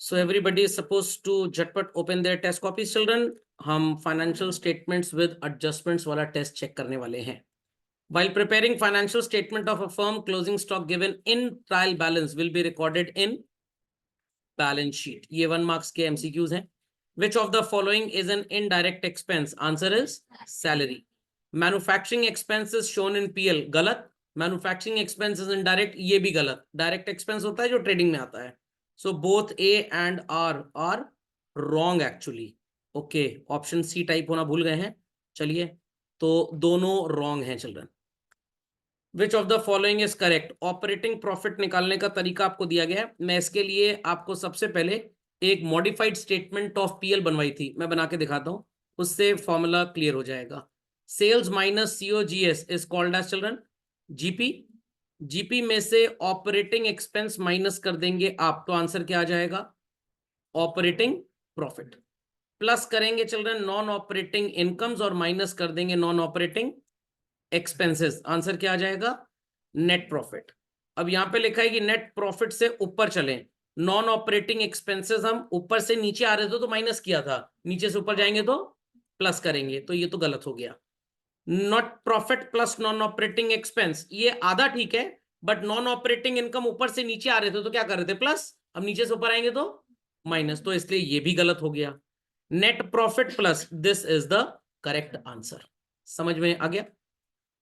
So everybody is supposed to झटपट open their test copies, children. हम financial statements with adjustments वाला test check करने वाले हैं. While preparing financial statement of a firm, closing stock given in trial balance will be recorded in balance sheet. ये 1 marks के MCQs हैं. Which of the following is an indirect expense? Answer is salary. Manufacturing expenses shown in PL गलत. Manufacturing expenses indirect ये भी गलत. Direct expense होता है जो trading में आता है. So both A and R are wrong actually. Okay, option C type होना भूल गए हैं. चलिए, तो दोनों wrong हैं children. Which of the following is correct? Operating profit निकालने का तरीका आपको दिया गया है. मैं इसके लिए आपको सबसे पहले एक मॉडिफाइड स्टेटमेंट ऑफ पीएल बनवाई थी, मैं बना के दिखाता हूं, उससे फॉर्मूला क्लियर हो जाएगा. Sales minus COGS is called as children GP. GP में से ऑपरेटिंग एक्सपेंस माइनस कर देंगे आप, तो आंसर क्या आ जाएगा? Operating profit. प्लस करेंगे चिल्ड्रन नॉन ऑपरेटिंग इनकम्स और माइनस कर देंगे नॉन ऑपरेटिंग एक्सपेंसेस. आंसर क्या आ जाएगा? Net profit. अब यहां पे लिखा है कि नेट प्रॉफिट से ऊपर चलें. नॉन ऑपरेटिंग एक्सपेंसेस हम ऊपर से नीचे आ रहे थे तो माइनस किया था, नीचे से ऊपर जाएंगे तो प्लस करेंगे, तो ये तो गलत हो गया. Not profit plus non operating expense, ये आधा ठीक है, बट नॉन ऑपरेटिंग इनकम ऊपर से नीचे आ रहे थे तो क्या कर रहे थे? प्लस. अब नीचे से ऊपर आएंगे तो माइनस, तो इसलिए ये भी गलत हो गया. Net profit plus, this is the correct answer. समझ में आ गया?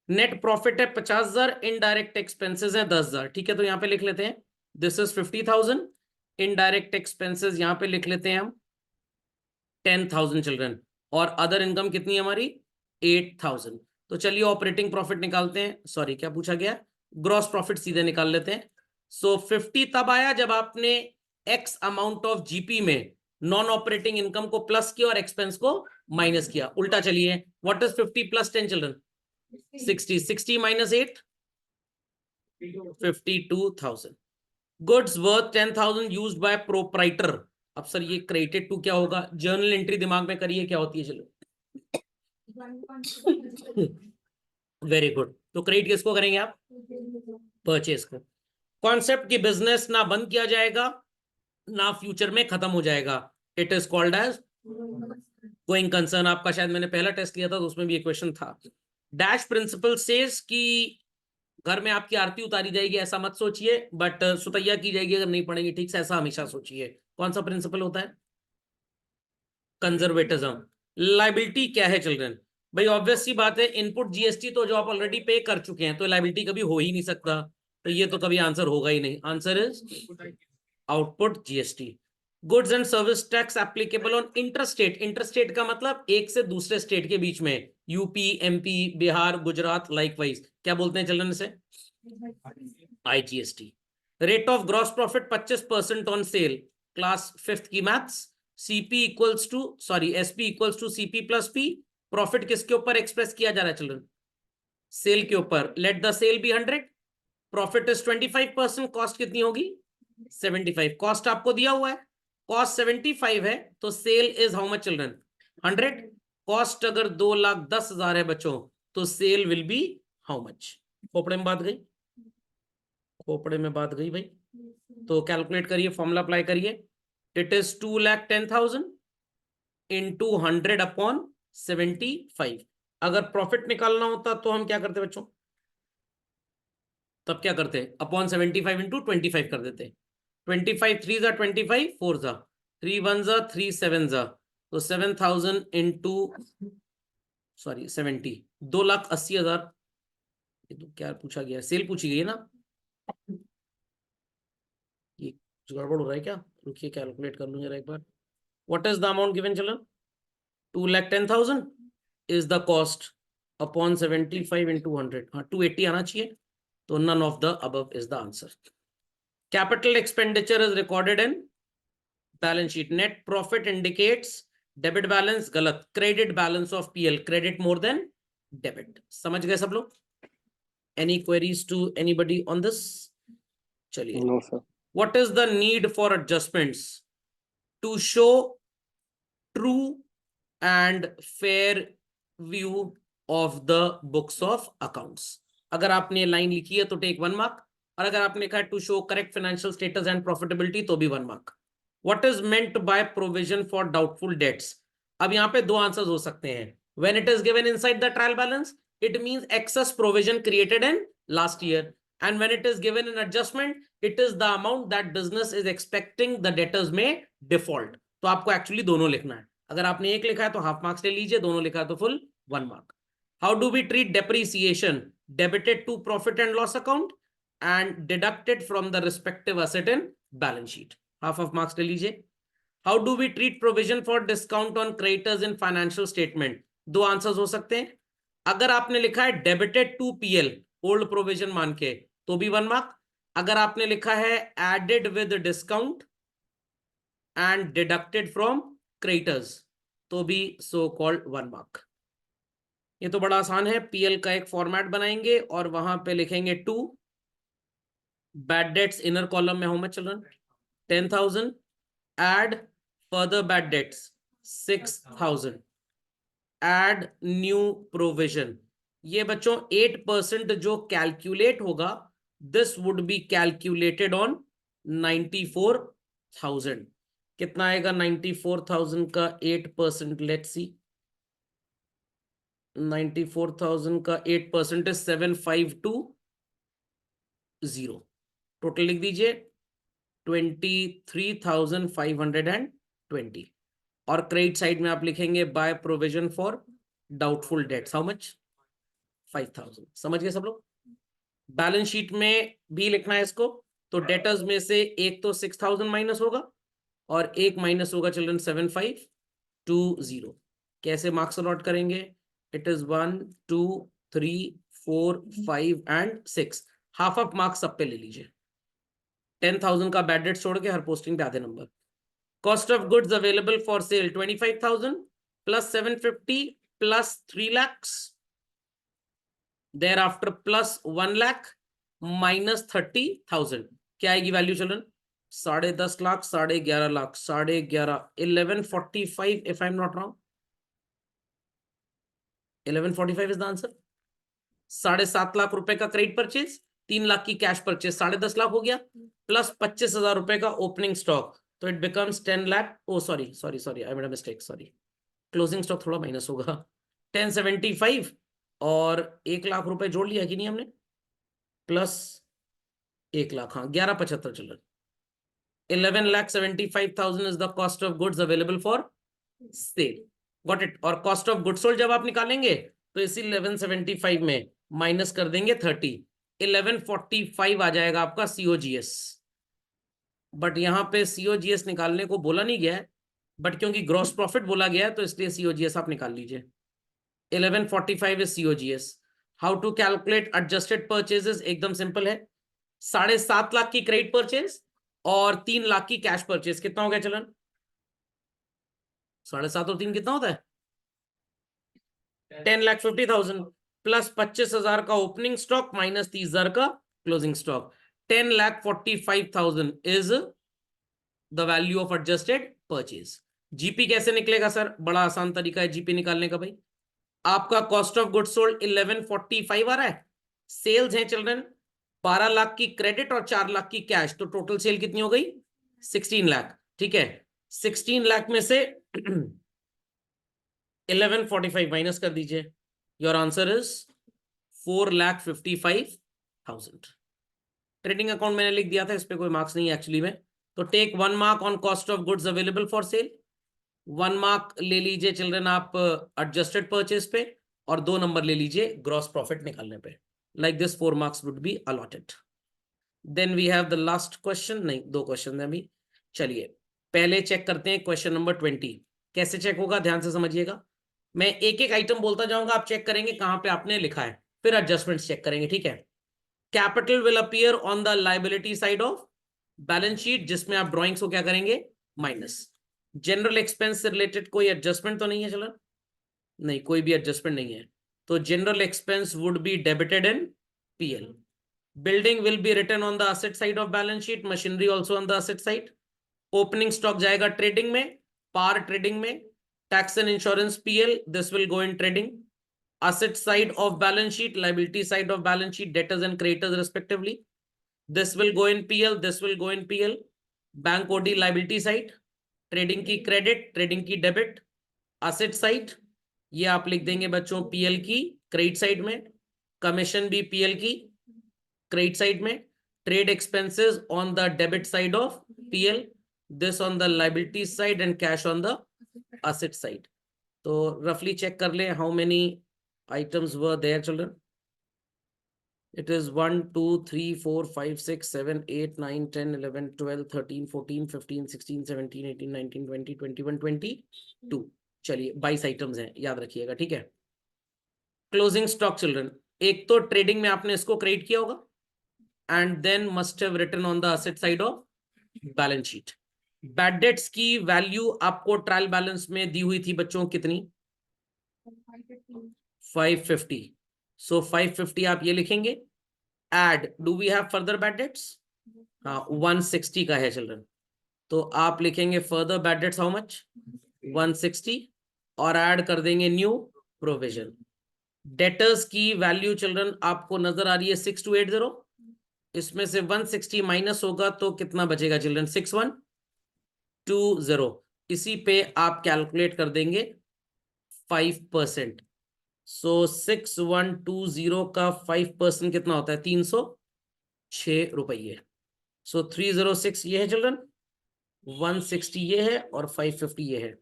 नेट प्रॉफिट है 50,000, इनडायरेक्ट एक्सपेंसेस है 10,000. ठीक है, तो यहां पे लिख लेते हैं दिस इज 50,000. इनडायरेक्ट एक्सपेंसेस यहां पे लिख लेते हैं हम 10,000 चिल्ड्रन. और अदर इनकम कितनी है हमारी? 8,000. तो चलिए ऑपरेटिंग प्रॉफिट निकालते हैं. सॉरी, क्या पूछा गया? ग्रॉस प्रॉफिट सीधे निकाल लेते हैं. सो 50 तब आया जब आपने एक्स अमाउंट ऑफ जीपी में नॉन ऑपरेटिंग इनकम को प्लस किया और एक्सपेंस को माइनस किया. उल्टा चलिए, what is 50 plus 10 children? 60. 60 minus 8, 52,000. Goods worth 10,000 used by proprietor. अब सर ये क्रेडिटेड टू क्या होगा? जर्नल एंट्री दिमाग में करिए क्या होती है. चलो, वेरी गुड. तो क्रेडिट किसको करेंगे आप? परचेस को. कॉन्सेप्ट की बिजनेस ना बंद किया जाएगा ना फ्यूचर में खत्म हो जाएगा. It is called as going concern. आपका शायद मैंने पहला टेस्ट लिया था तो उसमें भी एक क्वेश्चन था. डैश प्रिंसिपल सेज कि घर में आपकी आरती उतारी जाएगी, ऐसा मत सोचिए, बट सुतैया की जाएगी अगर नहीं पढ़ेंगे ठीक से, ऐसा हमेशा सोचिए. कौन सा प्रिंसिपल होता है? कंजर्वेटिज्म. लाइबिलिटी क्या है चिल्ड्रन? भाई ऑब्वियस सी बात है, इनपुट जीएसटी तो जो आप ऑलरेडी पे कर चुके हैं, तो लाइबिलिटी कभी हो ही नहीं सकता, तो ये तो कभी आंसर होगा ही नहीं. Answer is output GST. Goods and service tax applicable on interstate. Interstate का मतलब एक से दूसरे स्टेट के बीच में. UP, MP, Bihar, Gujarat, likewise क्या बोलते हैं चिल्ड्रन से? IGST. Rate of gross profit 25% on sale. Class 5th की maths. CP equals to SP equals to CP plus P. Profit किसके ऊपर एक्सप्रेस किया जा रहा है चिल्ड्रन? सेल के ऊपर. Let the sale be 100, profit is 25%, cost कितनी होगी? 75. कॉस्ट आपको दिया हुआ है, कॉस्ट 75 है, तो sale is how much children? 100. Cost अगर 2,10,000 है बच्चों, तो sale will be how much? खोपड़े में बात गई? खोपड़े में बात गई भाई. तो कैलकुलेट करिए, फॉर्मूला अप्लाई करिए. It is 2,10,000 into 100 upon 75. अगर प्रॉफिट निकालना होता तो हम क्या करते बच्चों? तब क्या करते? अपॉन 75 इंटू 25 कर देते. 25 3 जा 25, 4 जा 3 1 जा 3 7 जा, तो 7,000 इंटू 70, 2,80,000. ये तो क्या पूछा गया? सेल पूछी गई है ना? ये गड़बड़ हो रहा है क्या? रुकिए, कैलकुलेट कर लूँ जरा एक बार. What is the amount given children? 2,10,000 is the cost upon 75 into 100. हाँ, 280 आना चाहिए, तो none of the above is the answer. Capital expenditure is recorded in balance sheet. Net profit indicates debit balance. गलत. Credit balance of PL. Credit more than debit. समझ गए सब लोग? Any queries to anybody on this? चलिए. No, sir. What is the need for adjustments? To show true and fair view of the books of accounts. अगर आपने line लिखी है तो टेक 1 मार्क, और अगर आपने कहा to show correct financial status and profitability तो भी 1 mark. What is meant by provision for doubtful debts? अब यहाँ पे दो आंसर्स हो सकते हैं. When it is given inside the trial balance, it means excess provision created in last year, and when it is given in adjustment, it is the amount that business is expecting the debtors में default. तो आपको actually दोनों लिखना है. अगर आपने एक लिखा है तो हाफ मार्क्स ले लीजिए, दोनों लिखा है तो full 1 mark. How do we treat depreciation? Debited to profit and loss account and deducted from the respective asset in balance sheet. Half of marks ले लीजिए. How do we treat provision for discount on creditors in financial statement? दो answers हो सकते हैं. अगर आपने लिखा है debited to PL old provision मान के तो भी 1 मार्क. अगर आपने लिखा है added with discount and deducted from creditors तो भी सो कॉल्ड 1 मार्क. ये तो बड़ा आसान है. पीएल का एक फॉर्मेट बनाएंगे और वहां पे लिखेंगे 2. Bad debts inner column में how much children? 10,000. Add further bad debts 6,000. Add new provision. ये बच्चों 8% जो कैलकुलेट होगा, this would be calculated on 94,000. कितना आएगा 94,000 का 8%? Let's see. 94,000 का 8% is 7,520. टोटल लिख दीजिए 23,520. और क्रेडिट साइड में आप लिखेंगे bye provision for doubtful dates how much? 5,000. समझ गए सब लोग? बैलेंस शीट में भी लिखना है इसको. तो डेटर्स में से एक तो 6,000 माइनस होगा और एक माइनस होगा चिल्ड्रन 7,520. कैसे मार्क्स अलॉट करेंगे? It is 1 2 3 4 5 and 6. Half of marks सब पे ले लीजिए. 10,000 का बैड डेट छोड़ के हर पोस्टिंग पे आधे नंबर. Cost of goods available for sale 25,000 plus 750 plus 3 lakhs. Thereafter plus 1 lakh minus 30,000. क्या आएगी value children? 10.5 lakh, 11.5 lakh, 11.5, 1145 if I am not wrong. 1145 is the answer. 7.5 lakh रुपए का क्रेडिट परचेज, 3 लाख की कैश परचेज, 10.5 लाख हो गया, प्लस 25,000 रुपए का ओपनिंग स्टॉक, तो it becomes 10 lakh. Oh sorry sorry sorry, I made a mistake, sorry. Closing stock थोड़ा माइनस होगा. 1075 और 1 लाख रुपए जोड़ लिया कि नहीं हमने, प्लस 1 लाख, हाँ 1175 चल रहा. 11,75,000 is the cost of goods available for cell. Got it. और कॉस्ट ऑफ गुड्स सोल्ड जब आप निकालेंगे तो इसी 1175 में माइनस कर देंगे 30. 1145 आ जाएगा आपका COGS. बट यहां पे COGS निकालने को बोला नहीं गया है, बट क्योंकि ग्रॉस प्रॉफिट बोला गया है तो इसलिए COGS आप निकाल लीजिए. 1145 is COGS. How to calculate adjusted purchases? एकदम सिंपल है. 7.5 लाख की क्रेडिट परचेज और 3 लाख की कैश परचेज. कितना हो गया चलन? 7.5 और 3 कितना होता है? 10,50,000 प्लस 25,000 का ओपनिंग स्टॉक माइनस 30,000 का closing stock. 10,45,000 is the value of adjusted purchase. GP कैसे निकलेगा सर? बड़ा आसान तरीका है जीपी निकालने का भाई. आपका कॉस्ट ऑफ गुड्स सोल्ड 1145 आ रहा है. सेल्स हैं चिल्ड्रन 12 लाख की क्रेडिट और 4 लाख की कैश, तो टोटल सेल कितनी हो गई? 16 लाख. ठीक है. 16 लाख में से 1145 माइनस कर दीजिए. Your answer is 4,55,000. Trading account मैंने लिख दिया था, इस पे कोई मार्क्स नहीं है एक्चुअली में. तो take 1 mark on cost of goods available for sale. 1 mark ले लीजिए चिल्ड्रन आप एडजस्टेड परचेज पे और 2 नंबर ले लीजिए ग्रॉस प्रॉफिट निकालने पे. Like this 4 marks would be allotted. Then we have the last question. नहीं, 2 क्वेश्चन है अभी. चलिए पहले चेक करते हैं क्वेश्चन नंबर 20. कैसे चेक होगा ध्यान से समझिएगा. मैं एक एक आइटम बोलता जाऊंगा, आप चेक करेंगे कहां पे आपने लिखा है, फिर एडजस्टमेंट्स चेक करेंगे. ठीक है. Capital will appear on the liability side of balance sheet, जिसमें आप ड्रॉइंग्स को क्या करेंगे? माइनस. जनरल एक्सपेंस से रिलेटेड कोई एडजस्टमेंट तो नहीं है चलो? नहीं, कोई भी एडजस्टमेंट नहीं है. तो general expense would be debited in PL. Building will be written on the asset side of balance sheet, machinery also on the asset side. Opening stock जाएगा ट्रेडिंग में, पार ट्रेडिंग में. Tax and insurance PL, this will go in trading. Asset side of balance sheet, liability side of balance sheet, debtors and creditors respectively. This will go in PL, this will go in PL. Bank OD liability side, trading की credit, trading की debit, asset side ये आप लिख देंगे बच्चों PL की credit side में, commission भी पीएल की क्रेडिट साइड में, trade expenses on the debit side of PL, this on the liability side and cash on the asset side. तो रफली चेक कर ले how many items were their children. It is 1, 2, 3, 4, 5, 6, 7, 8, 9, 10, 11, 12, 13, 14, 15, 16, 17, 18, 19, 20, 21, 22. चलिए 22 items हैं, याद रखिएगा. ठीक है. क्लोजिंग स्टॉक चिल्ड्रन, एक तो ट्रेडिंग में आपने इसको क्रेडिट किया होगा and then must have written on the asset side of balance sheet. Bad debts की वैल्यू आपको ट्रायल बैलेंस में दी हुई थी बच्चों कितनी? 550. सो 550 आप ये लिखेंगे. Add, do we have further bad debts? हाँ 160 का है चिल्ड्रन. तो आप लिखेंगे further bad debts how much? 160 और ऐड कर देंगे न्यू प्रोविजन. डेटर्स की वैल्यू चिल्ड्रन आपको नजर आ रही है 6280. इसमें से 160 माइनस होगा तो कितना बचेगा चिल्ड्रन? 6120. इसी पे आप कैलकुलेट कर देंगे 5%. सो 6120 का 5% कितना होता है? 306 रुपये. सो 306 ये है चिल्ड्रन, 160 ये है और 550 ये है.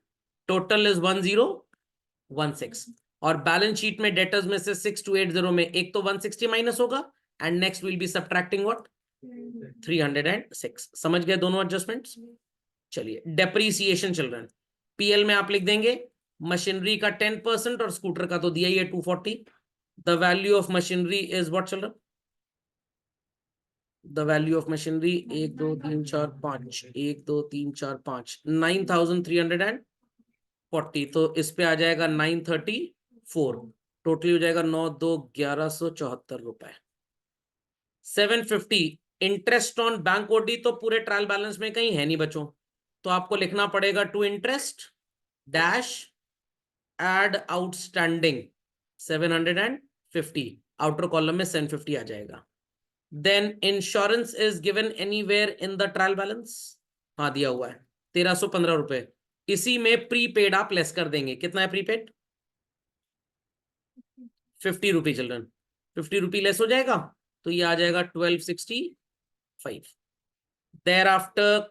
Total is 1016. और बैलेंस शीट में डेटर्स में से 6280 में एक तो 160 माइनस होगा and next will be subtracting what? 306. समझ गए दोनों एडजस्टमेंट्स? चलिए डेप्रीसिएशन चिल्ड्रन, पीएल में आप लिख देंगे मशीनरी का 10% और स्कूटर का तो दिया ही है 240. The value of machinery is what children? The value of machinery 1 2 3 4 5 1 2 3 4 5 9340. तो इस पे आ जाएगा 934. टोटली हो जाएगा 9 2 1174 रुपए. 750 इंटरेस्ट ऑन बैंक ओडी तो पूरे ट्रायल बैलेंस में कहीं है नहीं बच्चों, तो आपको लिखना पड़ेगा to interest dash add outstanding 750. Outer column में 750 आ जाएगा. Then insurance is given anywhere in the trial balance. हाँ दिया हुआ है 1315 रुपए. इसी में प्रीपेड आप लेस कर देंगे. कितना है प्रीपेड? 50 रुपी चिल्ड्रन. 50 रुपी लेस हो जाएगा तो ये आ जाएगा 1265. देयर आफ्टर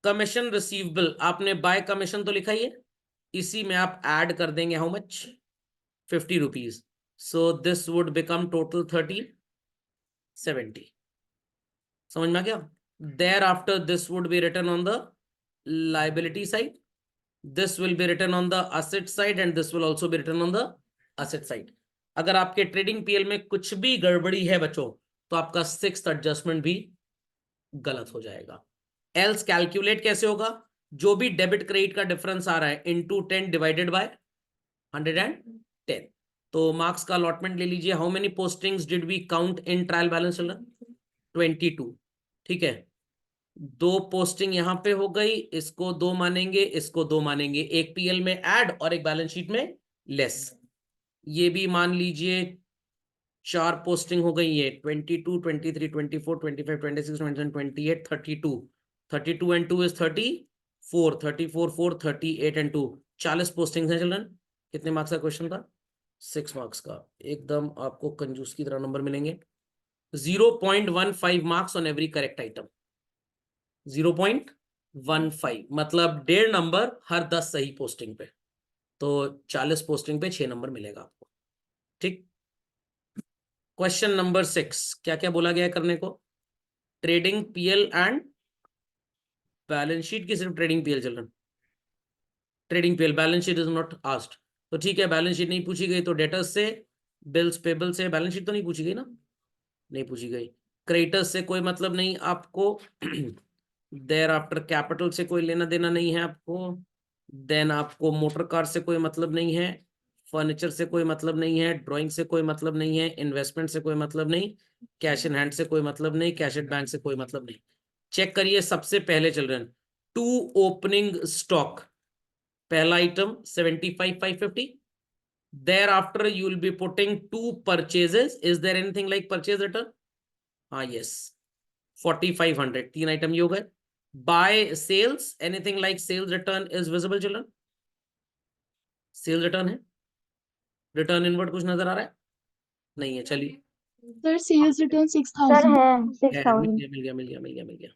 कमीशन रिसीवेबल, आपने बाय कमीशन तो लिखा ही है, इसी में आप ऐड कर देंगे how much? 50 rupees. So this would become total 1370. समझ में आ गया? Thereafter this would be written on the liability side, this will be written on the asset side and this will also be written on the asset side. अगर आपके trading PL में कुछ भी गड़बड़ी है बच्चों तो आपका 6th एडजस्टमेंट भी गलत हो जाएगा. एल्स कैलकुलेट कैसे होगा? जो भी डेबिट क्रेडिट का डिफरेंस आ रहा है इनटू 10 डिवाइडेड बाय 110. तो मार्क्स का अलॉटमेंट ले लीजिए. How many postings did we count in trial balance children? 22. ठीक है, 2 पोस्टिंग यहां पे हो गई, इसको 2 मानेंगे, इसको 2 मानेंगे. एक पीएल में ऐड और एक बैलेंस शीट में लेस. ये भी मान लीजिए 4 पोस्टिंग हो गई है. 22 23 24 25 26 27 28 32. 32 एंड 2 इज 34. 34 4 38 एंड 2 40 पोस्टिंग है चिल्ड्रन. कितने मार्क्स का क्वेश्चन था? 6 मार्क्स का. एकदम आपको कंजूस की तरह नंबर मिलेंगे. 0.15 marks on every correct item. 0.15 मतलब 1.5 नंबर हर 10 सही पोस्टिंग पे. तो 40 पोस्टिंग पे 6 नंबर मिलेगा आपको. ठीक. क्वेश्चन नंबर 6 क्या क्या बोला गया है करने को? Trading PL and balance sheet की सिर्फ trading PL children. Trading PL balance sheet is not asked. तो ठीक है, बैलेंस शीट नहीं पूछी गई तो डेटर्स से, बिल्स पेबल से, बैलेंस शीट तो नहीं पूछी गई ना? नहीं पूछी गई. क्रेडिटर्स से कोई मतलब नहीं आपको. देयर आफ्टर कैपिटल से कोई लेना देना नहीं है आपको. देन आपको मोटर कार से कोई मतलब नहीं है, फर्नीचर से कोई मतलब नहीं है, ड्राइंग से कोई मतलब नहीं है, इन्वेस्टमेंट से कोई मतलब नहीं, कैश इन हैंड से कोई मतलब नहीं, कैश एट बैंक से कोई मतलब नहीं. चेक करिए सबसे पहले चिल्ड्रन, टू ओपनिंग स्टॉक. पहला item 75,550. Thereafter you will be putting 2 purchases. Is there anything like purchase return? हाँ यस, 4,500. 3 आइटम ये हो गए. By sales, anything like sales return is visible children? Sales return है, return inward कुछ नजर आ रहा है? नहीं है, चलिए सर सेल्स रिटर्न सर 6000 है है, 6000। मिल गया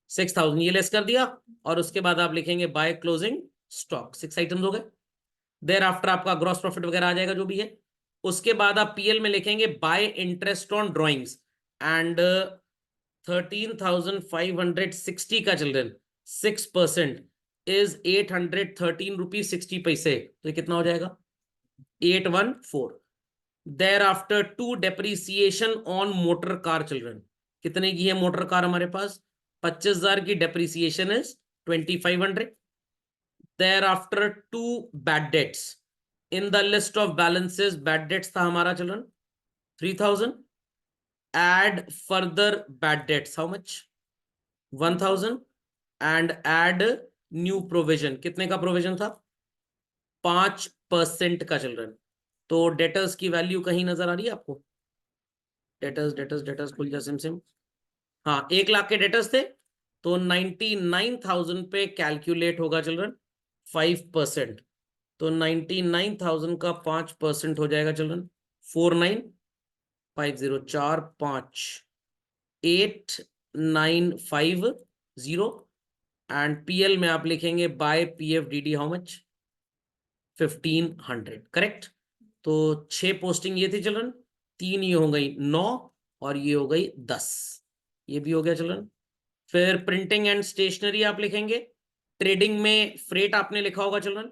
6000 ये लेस कर दिया, और उसके बाद आप लिखेंगे बाय क्लोजिंग स्टॉक, 6 आइटम्स हो गए। देर आफ्टर आपका ग्रॉस प्रॉफिट वगैरह आ जाएगा जो भी है। उसके बाद आप पीएल में लिखेंगे bye interest on drawings, and 13,560 का चिल्ड्रन 6% इज 813 रुपीज 60 पैसे, तो ये कितना हो जाएगा? 814। There after two depreciation on motor car children, कितने की है मोटर कार हमारे पास? 25,000 की depreciation is 2,500। There after two bad debts, in the list of balances bad debts था हमारा children 3,000, add further bad debts how much? 1,000, and add new provision, कितने का provision था? 5% का चिल्ड्रन। तो डेटर्स की वैल्यू कहीं नजर आ रही है आपको? डेटर्स डेटर्स डेटर्स खुल जा सिम। हाँ, 1 लाख के डेटर्स थे, तो 99,000 पे कैलकुलेट होगा चिल्ड्रन 5%। तो 99,000 का 5% हो जाएगा चिल्ड्रन 4950 एंड पीएल में आप लिखेंगे बाय पीएफडीडी हाउ मच? 1500, करेक्ट। तो 6 पोस्टिंग ये थी चिल्ड्रन, 3 ये हो गई 9, और ये हो गई 10, ये भी हो गया चिल्ड्रन। फिर प्रिंटिंग एंड स्टेशनरी आप लिखेंगे, ट्रेडिंग में फ्रेट आपने लिखा होगा चिल्ड्रन।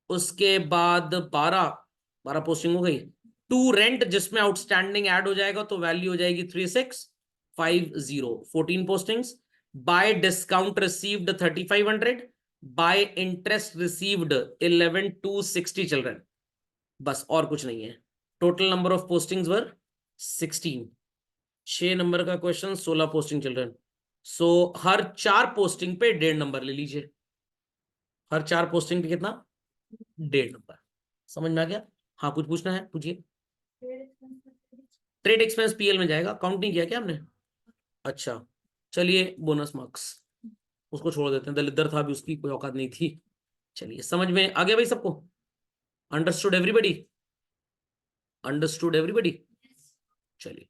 उसके बाद 12 पोस्टिंग हो गई। टू रेंट जिसमें आउटस्टैंडिंग ऐड हो जाएगा तो वैल्यू हो जाएगी 3650, 14 postings. Bye discount received 3500, bye interest received 11,260 children, बस और कुछ नहीं है। Total number of postings were 16। 6 number का क्वेश्चन, 16 पोस्टिंग चिल्ड्रन। सो हर 4 पोस्टिंग पे 1.5 नंबर ले लीजिए, हर 4 पोस्टिंग पे कितना? 1.5 नंबर। समझ में आ गया? हाँ, कुछ पूछना है पूछिए। ट्रेड एक्सपेंस पीएल में जाएगा, काउंट नहीं किया क्या हमने? अच्छा, चलिए बोनस मार्क्स उसको छोड़ देते हैं, दलिद्र था भी, उसकी कोई औकात नहीं थी। चलिए, समझ में आ गया भाई सबको? Understood everybody? Understood everybody? चलिए।